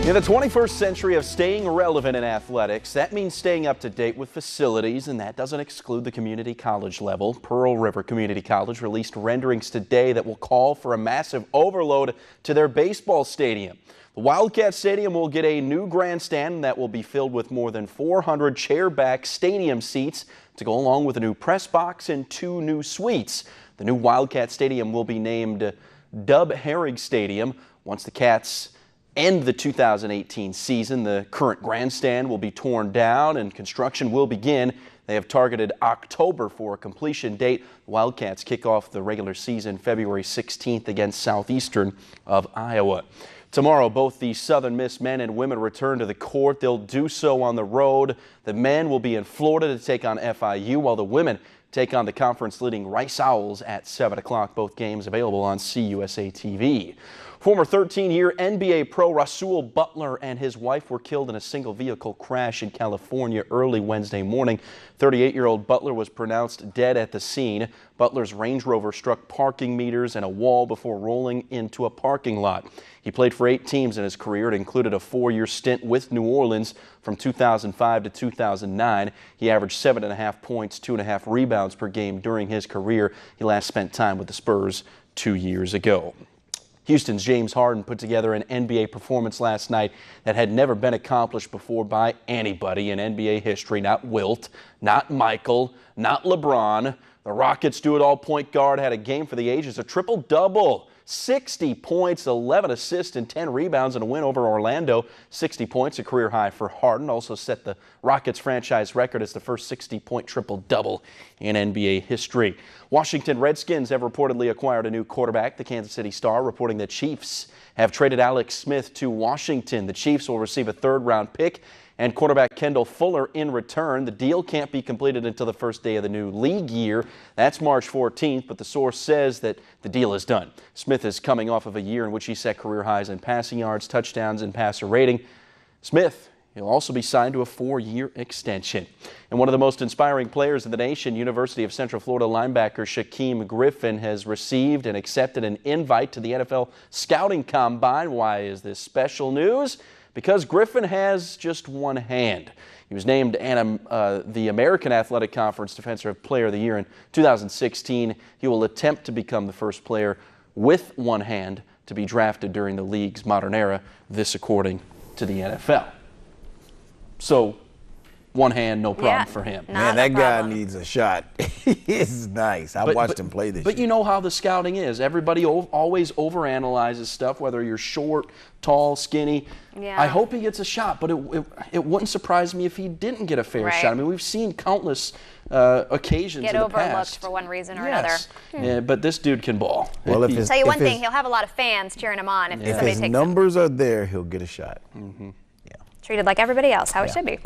In the 21st century of staying relevant in athletics, that means staying up to date with facilities, and that doesn't exclude the community college level. Pearl River Community College released renderings today that will call for a massive overload to their baseball stadium. The Wildcat Stadium will get a new grandstand that will be filled with more than 400 chair-back stadium seats to go along with a new press box and 2 new suites. The new Wildcat Stadium will be named Dub Herrig Stadium. Once the Cats end the 2018 season, the current grandstand will be torn down and construction will begin. They have targeted October for a completion date. The Wildcats kick off the regular season February 16th against Southeastern of Iowa. Tomorrow, both the Southern Miss men and women return to the court. They'll do so on the road. The men will be in Florida to take on FIU, while the women take on the conference-leading Rice Owls at 7 o'clock. Both games available on CUSA TV. Former 13-year NBA pro Rasul Butler and his wife were killed in a single-vehicle crash in California early Wednesday morning. 38-year-old Butler was pronounced dead at the scene. Butler's Range Rover struck parking meters and a wall before rolling into a parking lot. He played for 8 teams in his career. It included a 4-year stint with New Orleans from 2005 to 2009. He averaged 7.5 points, 2.5 rebounds per game during his career. He last spent time with the Spurs 2 years ago. Houston's James Harden put together an NBA performance last night that had never been accomplished before by anybody in NBA history. Not Wilt, not Michael, not LeBron. The Rockets do-it-all point guard had a game for the ages, a triple-double. 60 points, 11 assists, and 10 rebounds in a win over Orlando. 60 points, a career high for Harden. Also set the Rockets franchise record as the first 60-point triple-double in NBA history. Washington Redskins have reportedly acquired a new quarterback. The Kansas City Star reporting that Chiefs have traded Alex Smith to Washington. The Chiefs will receive a 3rd-round pick and quarterback Kendall Fuller in return. The deal can't be completed until the first day of the new league year. That's March 14th, but the source says that the deal is done. Smith is coming off of a year in which he set career highs in passing yards, touchdowns, and passer rating. Smith, he'll also be signed to a 4-year extension. And one of the most inspiring players in the nation, University of Central Florida linebacker Shaquem Griffin, has received and accepted an invite to the NFL Scouting Combine. Why is this special news? Because Griffin has just one hand. He was named the American Athletic Conference Defensive Player of the Year in 2016. He will attempt to become the first player with one hand to be drafted during the league's modern era, this according to the NFL. So, one hand, no problem for him. Man, that guy needs a shot. He's nice. I watched him play this year. But you know how the scouting is. Everybody always overanalyzes stuff, whether you're short, tall, skinny. Yeah. I hope he gets a shot, but it wouldn't surprise me if he didn't get a fair shot. I mean, we've seen countless occasions in the past. Get overlooked for one reason or another. Yeah, but this dude can ball. Well, I'll tell you one thing, he'll have a lot of fans cheering him on if somebody takes him. If his numbers are there, he'll get a shot. Treated like everybody else, how it should be.